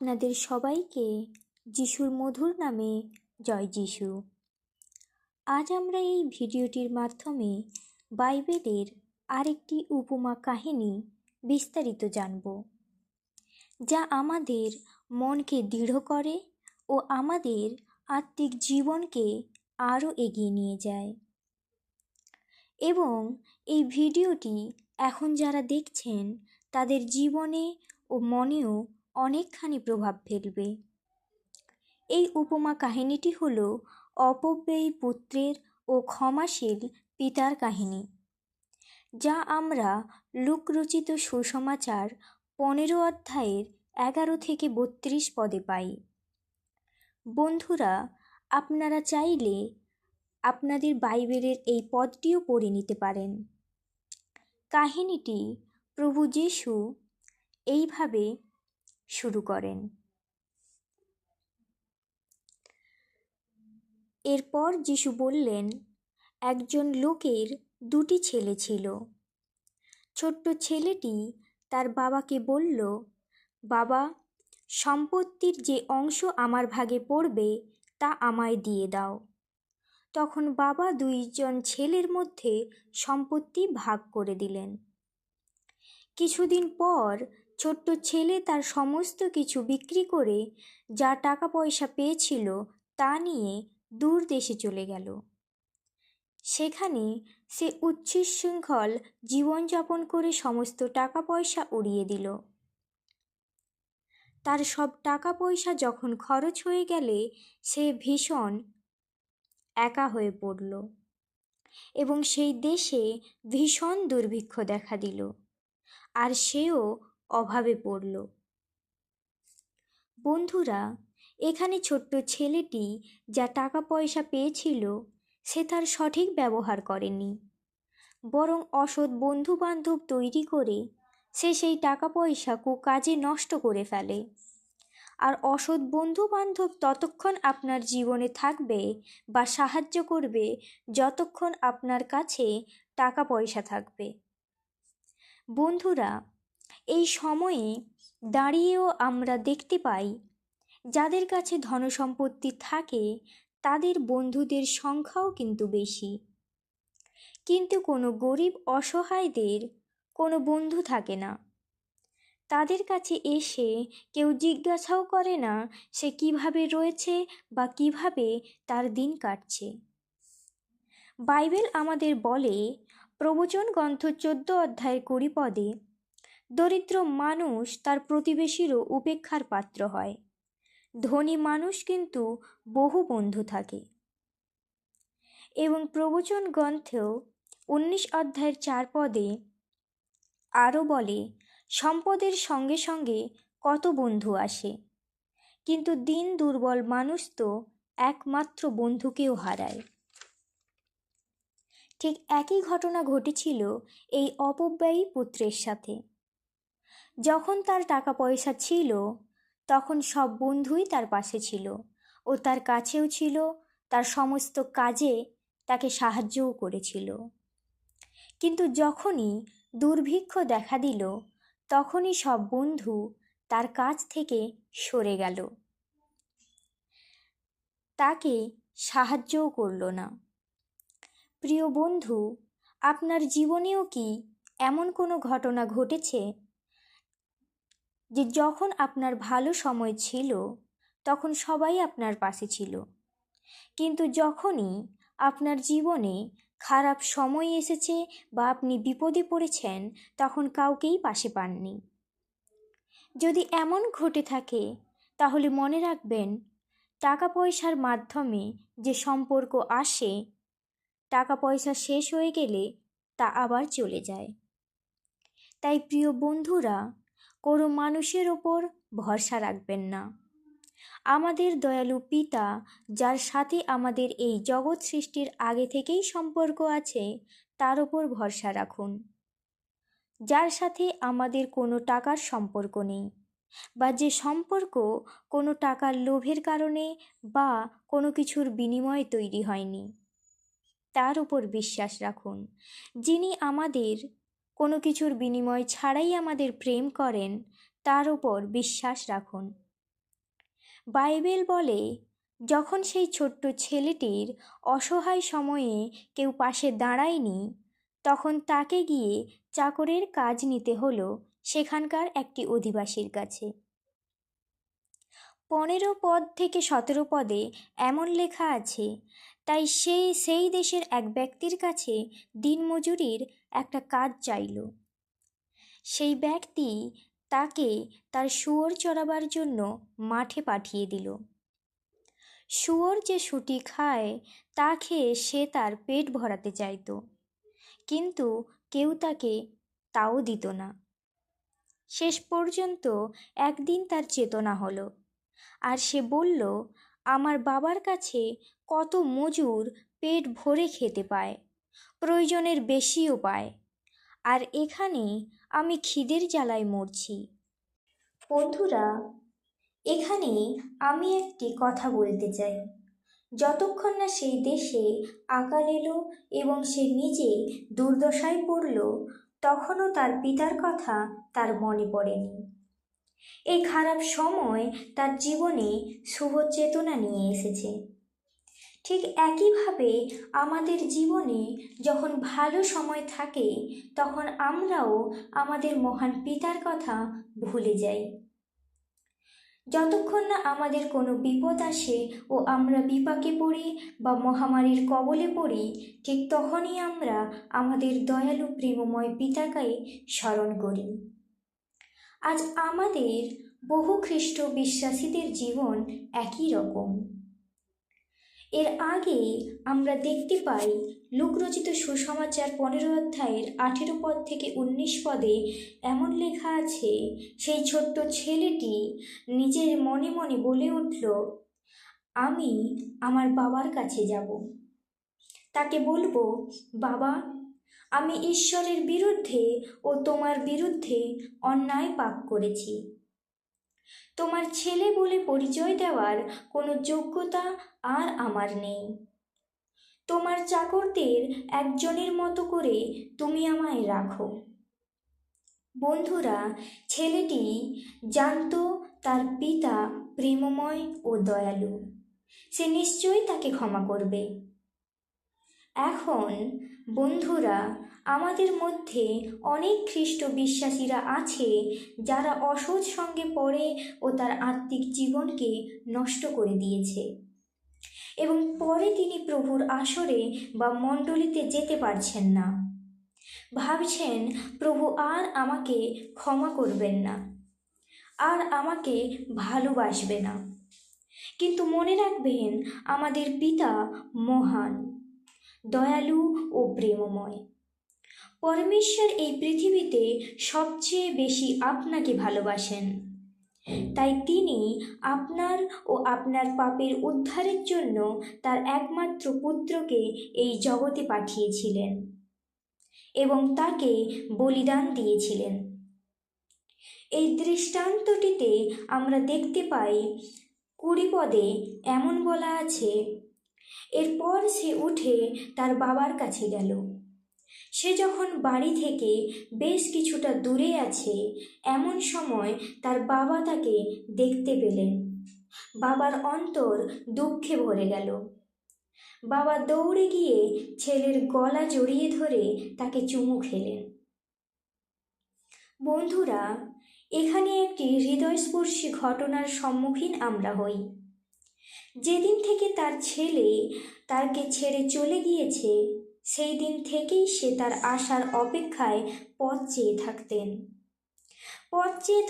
আপনাদের সবাইকে যিশুর মধুর নামে জয় যিশু। আজ আমরা এই ভিডিওটির মাধ্যমে বাইবেলের আরেকটি উপমা কাহিনী বিস্তারিত জানব, যা আমাদের মনকে দৃঢ় করে ও আমাদের আত্মিক জীবনকে আরও এগিয়ে নিয়ে যায়। এবং এই ভিডিওটি এখন যারা দেখছেন তাদের জীবনে ও মনেও অনেকখানি প্রভাব ফেলবে। এই উপমা কাহিনীটি হলো অপব্যয়ী পুত্রের ও ক্ষমাশীল পিতার কাহিনী, যা আমরা লূক রচিত সুসমাচার 15 অধ্যায়ের 11 থেকে 32 পদে পাই। বন্ধুরা, আপনারা চাইলে আপনাদের বাইবেলের এই পদটিও পড়ে নিতে পারেন। কাহিনীটি প্রভু যিশু এইভাবে শুরু করেন। এরপর যিশু বললেন, একজন লোকের 2টি ছেলে ছিল। ছোট্ট ছেলেটি তার বাবাকে বলল, বাবা, সম্পত্তির যে অংশ আমার ভাগে পড়বে তা আমায় দিয়ে দাও। তখন বাবা 2জন ছেলের মধ্যে সম্পত্তি ভাগ করে দিলেন। কিছুদিন পর ছোট্ট ছেলে তার সমস্ত কিছু বিক্রি করে যা টাকা পয়সা পেয়েছিল তা নিয়ে দূর দেশে চলে গেল। সেখানে সে উচ্ছৃঙ্খল জীবনযাপন করে সমস্ত টাকা পয়সা উড়িয়ে দিল। তার সব টাকা পয়সা যখন খরচ হয়ে গেলে সে ভীষণ একা হয়ে পড়ল এবং সেই দেশে ভীষণ দুর্ভিক্ষ দেখা দিল, আর সেও অভাবে পড়ল। বন্ধুরা, এখানে ছোট্ট ছেলেটি যা টাকা পয়সা পেয়েছিল সে তার সঠিক ব্যবহার করেনি, বরং অসৎ বন্ধু বান্ধব তৈরি করে সে সেই টাকা পয়সা কাজে নষ্ট করে ফেলে। আর অসৎ বন্ধু বান্ধব ততক্ষণ আপনার জীবনে থাকবে বা সাহায্য করবে যতক্ষণ আপনার কাছে টাকা পয়সা থাকবে। বন্ধুরা, এই সময়ে দাঁড়িয়েও আমরা দেখতে পাই যাদের কাছে ধনসম্পত্তি থাকে তাদের বন্ধুদের সংখ্যাও কিন্তু বেশি, কিন্তু কোনো গরিব অসহায়দের কোনো বন্ধু থাকে না। তাদের কাছে এসে কেউ জিজ্ঞাসাও করে না সে কিভাবে রয়েছে বা কিভাবে তার দিন কাটছে। বাইবেল আমাদের বলে, প্রবচন গ্রন্থ 14 অধ্যায়ের 20 পদে, দরিদ্র মানুষ তার প্রতিবেশীরও উপেক্ষার পাত্র হয়, ধনী মানুষ কিন্তু বহু বন্ধু থাকে। এবং প্রবচন গ্রন্থেও 19 অধ্যায়ের 4 পদে আরও বলে, সম্পদের সঙ্গে সঙ্গে কত বন্ধু আসে, কিন্তু দিন দুর্বল মানুষ তো একমাত্র বন্ধুকেও হারায়। ঠিক একই ঘটনা ঘটেছিল এই অপব্যয়ী পুত্রের সাথে। যখন তার টাকা পয়সা ছিল তখন সব বন্ধুই তার পাশে ছিল ও তার কাছেও ছিল, তার সমস্ত কাজে তাকে সাহায্যও করেছিল। কিন্তু যখনই দুর্ভিক্ষ দেখা দিল তখনই সব বন্ধু তার কাছ থেকে সরে গেল, তাকে সাহায্যও করল না। প্রিয় বন্ধু, আপনার জীবনেও কি এমন কোনো ঘটনা ঘটেছে যে যখন আপনার ভালো সময় ছিল তখন সবাই আপনার পাশে ছিল, কিন্তু যখনই আপনার জীবনে খারাপ সময় এসেছে বা আপনি বিপদে পড়েছেন তখন কাউকেই পাশে পাননি? যদি এমন ঘটে থাকে তাহলে মনে রাখবেন, টাকা পয়সার মাধ্যমে যে সম্পর্ক আসে, টাকা পয়সা শেষ হয়ে গেলে তা আবার চলে যায়। তাই প্রিয় বন্ধুরা, কোনো মানুষের ওপর ভরসা রাখবেন না। আমাদের দয়ালু পিতা, যার সাথে আমাদের এই জগৎ সৃষ্টির আগে থেকেই সম্পর্ক আছে, তার ওপর ভরসা রাখুন। যার সাথে আমাদের কোনো টাকার সম্পর্ক নেই, বা যে সম্পর্ক কোনো টাকার লোভের কারণে বা কোনো কিছুর বিনিময়ে তৈরি হয়নি, তার উপর বিশ্বাস রাখুন। যিনি আমাদের কোনো কিছুর বিনিময় ছাড়াই আমাদের প্রেম করেন, তার উপর বিশ্বাস রাখুন। বাইবেল বলে, যখন সেই ছোট্ট ছেলেটির অসহায় সময়ে কেউ পাশে দাঁড়ায়নি, তখন তাকে গিয়ে চাকরের কাজ নিতে হলো সেখানকার একটি অধিবাসীর কাছে। 15 পদ থেকে 17 পদে এমন লেখা আছে, তাই সেই দেশের এক ব্যক্তির কাছে দিনমজুরির একটা কাজ চাইল। সেই ব্যক্তি তাকে তার শুয়োর চরাবার জন্য মাঠে পাঠিয়ে দিল। শুয়োর যে শুটি খায় তা খেয়ে সে তার পেট ভরাতে চাইত, কিন্তু কেউ তাকে তাও দিত না। শেষ পর্যন্ত একদিন তার চেতনা হলো, আর সে বলল, আমার বাবার কাছে কত মজুর পেট ভরে খেতে পায়, প্রয়োজনের বেশিও পায়, আর এখানে আমি খিদের জ্বালায় মরছি। বন্ধুরা, এখানে আমি একটি কথা বলতে চাই। যতক্ষণ না সেই দেশে আকাল এলো এবং সে নিজে দুর্দশায় পড়ল, তখনও তার পিতার কথা তার মনে পড়েনি। এই খারাপ সময় তার জীবনে শুভ চেতনা নিয়ে এসেছে। ঠিক একইভাবে আমাদের জীবনে যখন ভালো সময় থাকে, তখন আমরাও আমাদের মহান পিতার কথা ভুলে যাই। যতক্ষণ না আমাদের কোনো বিপদ আসে ও আমরা বিপাকে পড়ি বা মহামারীর কবলে পড়ি, ঠিক তখনই আমরা আমাদের দয়ালু প্রেমময় পিতাকে স্মরণ করি। আজ আমাদের বহু খ্রিস্ট বিশ্বাসীদের জীবন একই রকম। এর আগে আমরা দেখতে পাই লূকরচিত সুসমাচার 15 অধ্যায়ের 18 পদ থেকে 19 পদে এমন লেখা আছে, সেই ছোট্ট ছেলেটি নিজের মনে মনে বলে উঠল, আমি আমার বাবার কাছে যাব। তাকে বলবো, বাবা, আমি ঈশ্বরের বিরুদ্ধে ও তোমার বিরুদ্ধে অন্যায় পাপ করেছি। তোমার ছেলে বলে পরিচয় দেওয়ার কোনো যোগ্যতা আর আমার নেই। তোমার চাকরদের একজনের মতো করে তুমি আমায় রাখো। বন্ধুরা, ছেলেটি জানতো তার পিতা প্রেমময় ও দয়ালু, সে নিশ্চয়ই তাকে ক্ষমা করবে। এখন বন্ধুরা, আমাদের মধ্যে অনেক খ্রিস্ট বিশ্বাসীরা আছে যারা অসৎ সঙ্গে পড়ে ও তার আত্মিক জীবনকে নষ্ট করে দিয়েছে, এবং পরে তিনি প্রভুর আসরে বা মণ্ডলীতে যেতে পারছেন না। ভাবছেন, প্রভু আর আমাকে ক্ষমা করবেন না, আর আমাকে ভালোবাসবে না। কিন্তু মনে রাখবেন, আমাদের পিতা মহান, দয়ালু ও প্রেমময়। পরমেশ্বর এই পৃথিবীতে সবচেয়ে বেশি আপনাকে ভালোবাসেন, তাই তিনি আপনার ও আপনার পাপের উদ্ধারের জন্য তার একমাত্র পুত্রকে এই জগতে পাঠিয়েছিলেন এবং তাকে বলিদান দিয়েছিলেন। এই দৃষ্টান্তটিতে আমরা দেখতে পাই 20 পদে এমন বলা আছে, এরপর সে উঠে তার বাবার কাছে গেল। সে যখন বাড়ি থেকে বেশ কিছুটা দূরে আছে, এমন সময় তার বাবা তাকে দেখতে পেলেন। বাবার অন্তর দুঃখে ভরে গেল। বাবা দৌড়ে গিয়ে ছেলের গলা জড়িয়ে ধরে তাকে চুমু খেলেন। বন্ধুরা, এখানে একটি হৃদয়স্পর্শী ঘটনার সম্মুখীন আমরা হই। যেদিন থেকে তার ছেলে তাকে ছেড়ে চলে গিয়েছে, সেই দিন থেকেই সে তার আসার অপেক্ষায় পথ চেয়ে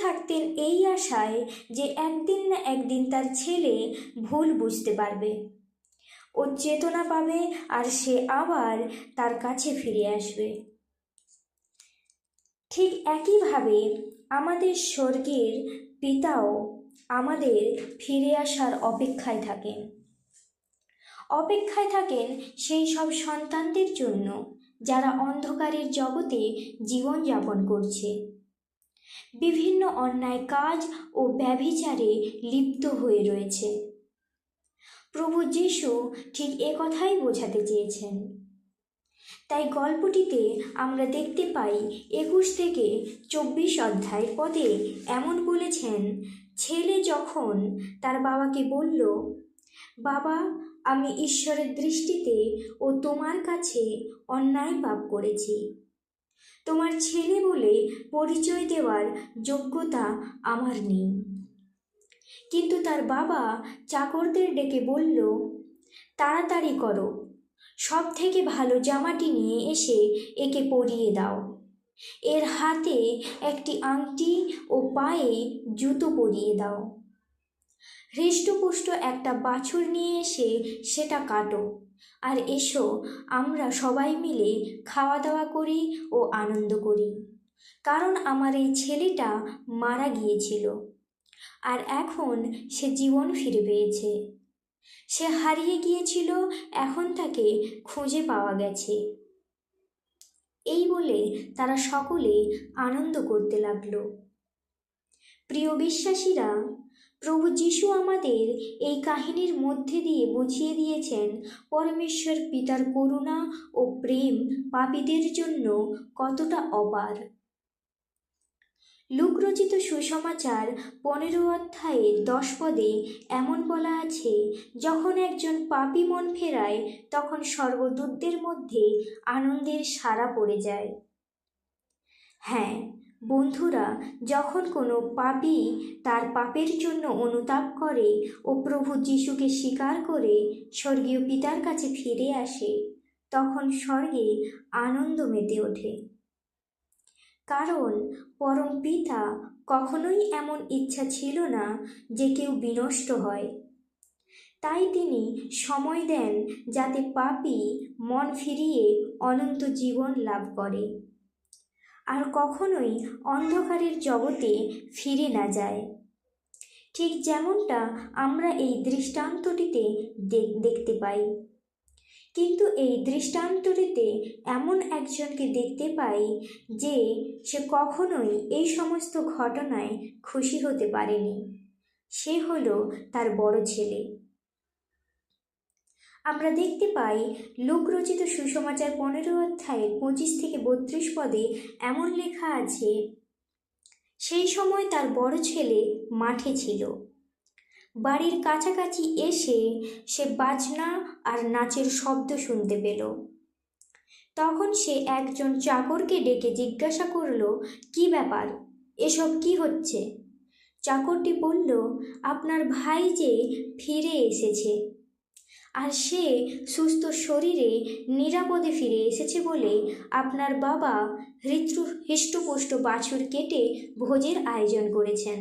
থাকতেন এই আশায় যে একদিন না একদিন তার ছেলে ভুল বুঝতে পারবে, ও চেতনা পাবে, আর সে আবার তার কাছে ফিরে আসবে। ঠিক একইভাবে আমাদের স্বর্গের পিতাও আমাদের ফিরে আসার অপেক্ষায় থাকেন সেই সব সন্তানদের জন্য যারা অন্ধকারের জগতে জীবনযাপন করছে, বিভিন্ন অন্যায় কাজ ও ব্যভিচারে লিপ্ত হয়ে রয়েছে। প্রভু যীশু ঠিক কথাই বোঝাতে চেয়েছেন। তাই গল্পটিতে আমরা দেখতে পাই 21 থেকে 24 অধ্যায় পদে এমন বলেছেন, ছেলে যখন তার বাবাকে বলল, বাবা, আমি ঈশ্বরের দৃষ্টিতে ও তোমার কাছে অন্যায় পাপ করেছি, তোমার ছেলে বলে পরিচয় দেওয়ার যোগ্যতা আমার নেই। কিন্তু তার বাবা চাকরদের ডেকে বলল, তাড়াতাড়ি করো, সব থেকে ভালো জামাটি নিয়ে এসে একে পরিয়ে দাও, এর হাতে একটি আংটি ও পায়ে জুতো পরিয়ে দাও, হৃষ্টপুষ্ট একটা বাছুর নিয়ে এসে সেটা কাটো, আর এসো আমরা সবাই মিলে খাওয়া দাওয়া করি ও আনন্দ করি, কারণ আমার এই ছেলেটা মারা গিয়েছিল আর এখন সে জীবন ফিরে পেয়েছে। সে হারিয়ে গিয়েছিল, এখন তাকে খুঁজে পাওয়া গেছে। এই বলে তারা সকলে আনন্দ করতে লাগলো। প্রিয় বিশ্বাসীরা, প্রভু যীশু আমাদের এই কাহিনীর মধ্যে দিয়ে বুঝিয়ে দিয়েছেন পরমেশ্বর পিতার করুণা ও প্রেম পাপীদের জন্য কতটা অপার। লূক রচিত সুসমাচার 15 অধ্যায়ের 10 পদে এমন বলা আছে, যখন একজন পাপী মন ফেরায় তখন স্বর্গদূতদের মধ্যে আনন্দের সাড়া পড়ে যায়। হ্যাঁ বন্ধুরা, যখন কোনো পাপী তার পাপের জন্য অনুতাপ করে ও প্রভু যীশুকে স্বীকার করে স্বর্গীয় পিতার কাছে ফিরে আসে, তখন স্বর্গে আনন্দ মেতে ওঠে। কারণ পরম পিতা কখনোই এমন ইচ্ছা ছিল না যে কেউ বিনষ্ট হয়। তাই তিনি সময় দেন যাতে পাপী মন ফিরিয়ে অনন্ত জীবন লাভ করে আর কখনোই অন্ধকারের জগতে ফিরে না যায়। ঠিক যেমনটা আমরা এই দৃষ্টান্তটিতে দেখতে পাই। কিন্তু এই দৃষ্টান্তটিতে এমন একজনকে দেখতে পাই যে সে কখনোই এই সমস্ত ঘটনায় খুশি হতে পারেনি। সে হলো তার বড় ছেলে। আমরা দেখতে পাই লূক রচিত সুসমাচার 15 অধ্যায়ের 25 থেকে 32 পদে এমন লেখা আছে, সেই সময় তার বড় ছেলে মাঠে ছিল। বাড়ির কাছাকাছি এসে সে বাজনা আর নাচের শব্দ শুনতে পেল। তখন সে একজন চাকরকে ডেকে জিজ্ঞাসা করল, কি ব্যাপার, এসব কি হচ্ছে? চাকরটি বলল, আপনার ভাই যে ফিরে এসেছে, আর সে সুস্থ শরীরে নিরাপদে ফিরে এসেছে বলে আপনার বাবা হৃষ্টপুষ্ট বাছুর কেটে ভোজের আয়োজন করেছেন।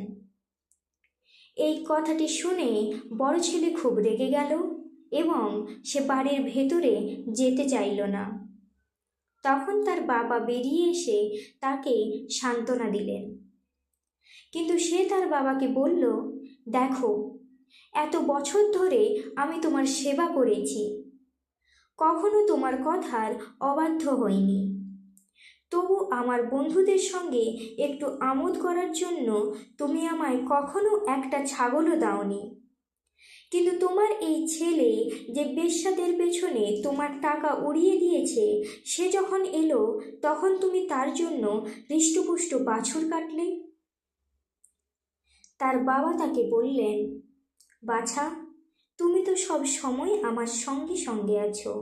এই কথাটি শুনে বড় ছেলে খুব রেগে গেল এবং সে বাড়ির ভেতরে যেতে চাইল না। তখন তার বাবা বেরিয়ে এসে তাকে সান্ত্বনা দিলেন। কিন্তু সে তার বাবাকে বলল, দেখো, এত বছর ধরে আমি তোমার সেবা করেছি, কখনো তোমার কথার অবাধ্য হইনি। তবু আমার বন্ধুদের সঙ্গে একটু আমোদ করার জন্য তুমি আমায় কখনো একটা ছাগলও দাওনি। কিন্তু তোমার এই ছেলে যে বেশ্যাদের পেছনে তোমার টাকা উড়িয়ে দিয়েছে, সে যখন এলো তখন তুমি তার জন্য হৃষ্টপুষ্ট বাছুর কাটলে। তার বাবা তাকে বললেন, বাছা, তুমি তো সব সময় আমার সঙ্গে সঙ্গে আছো,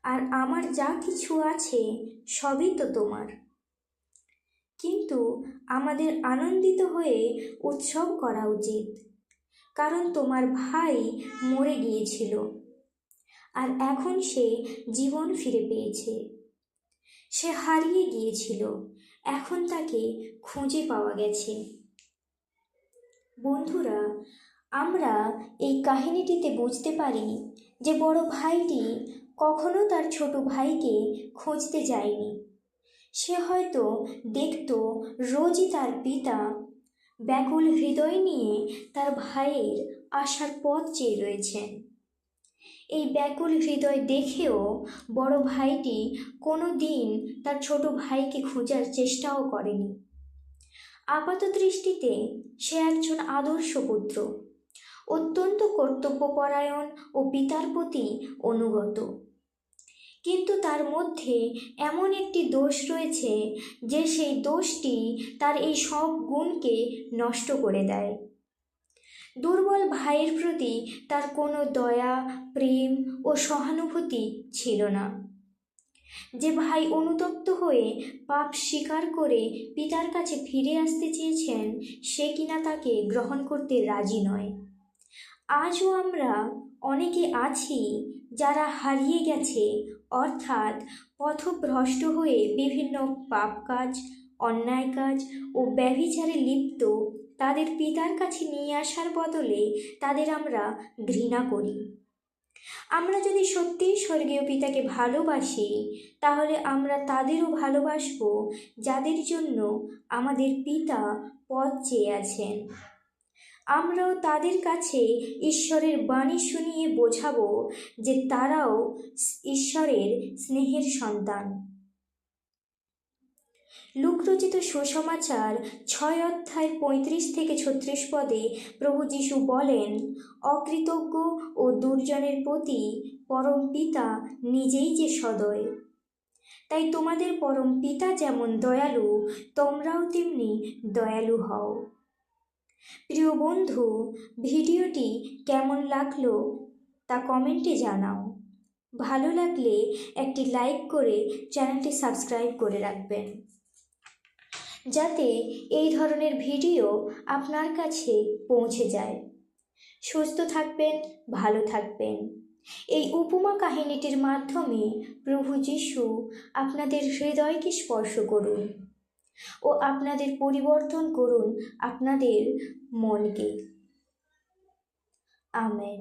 আর আমার যা কিছু আছে সবই তো তোমার। কিন্তু আমাদের আনন্দিত হয়ে উৎসব করা উচিত, কারণ তোমার ভাই মরে গিয়েছিল আর এখন সে জীবন ফিরে পেয়েছে। সে হারিয়ে গিয়েছিল, এখন তাকে খুঁজে পাওয়া গেছে। বন্ধুরা, আমরা এই কাহিনীটিতে বুঝতে পারি যে বড় ভাইটি কখনো তার ছোট ভাইকে খুঁজতে যায়নি। সে হয়তো দেখত রোজই তার পিতা ব্যাকুল হৃদয় নিয়ে তার ভাইয়ের আসার পথ চেয়ে রয়েছেন। এই ব্যাকুল হৃদয় দেখেও বড় ভাইটি কোনো দিন তার ছোট ভাইকে খোঁজার চেষ্টাও করেনি। আপাত দৃষ্টিতে সে একজন আদর্শ পুত্র, অত্যন্ত কর্তব্যপরায়ণ ও পিতার প্রতি অনুগত। কিন্তু তার মধ্যে এমন একটি দোষ রয়েছে যে সেই দোষটি তার এই সব গুণকে নষ্ট করে দেয়। দুর্বল ভাইয়ের প্রতি তার কোনো দয়া, প্রেম ও সহানুভূতি ছিল না। যে ভাই অনুতপ্ত হয়ে পাপ স্বীকার করে পিতার কাছে ফিরে আসতে চেয়েছেন, সে কিনা তাকে গ্রহণ করতে রাজি নয়। আজও আমরা অনেকে আছি যারা হারিয়ে গেছে, অর্থাৎ পথভ্রষ্ট হয়ে বিভিন্ন পাপ কাজ, অন্যায় কাজ ও ব্যভিচারে লিপ্ত তাদের পিতার কাছে নিয়ে আসার বদলে তাদের আমরা ঘৃণা করি। আমরা যদি সত্যিই স্বর্গীয় পিতাকে ভালোবাসি, তাহলে আমরা তাদেরও ভালোবাসব যাদের জন্য আমাদের পিতা পথ চেয়ে আছেন। আমরাও তাদের কাছে ঈশ্বরের বাণী শুনিয়ে বোঝাবো যে তারাও ঈশ্বরের স্নেহের সন্তান। লুকরচিত সুসমাচার 6 অধ্যায় 35 থেকে 36 পদে প্রভু যীশু বলেন, অকৃতজ্ঞ ও দুর্জনের প্রতি পরম পিতা নিজেই যে সদয়। তাই তোমাদের পরম পিতা যেমন দয়ালু, তোমরাও তেমনি দয়ালু হও। প্রিয় বন্ধু, ভিডিওটি কেমন লাগলো তা কমেন্টে জানাও। ভালো লাগলে একটি লাইক করে চ্যানেলটি সাবস্ক্রাইব করে রাখবেন, যাতে এই ধরনের ভিডিও আপনার কাছে পৌঁছে যায়। সুস্থ থাকবেন, ভালো থাকবেন। এই উপমা কাহিনীটির মাধ্যমে প্রভু যীশু আপনাদের হৃদয়কে স্পর্শ করুন ও আপনাদের পরিবর্তন করুন আপনাদের মনকে। আমেন।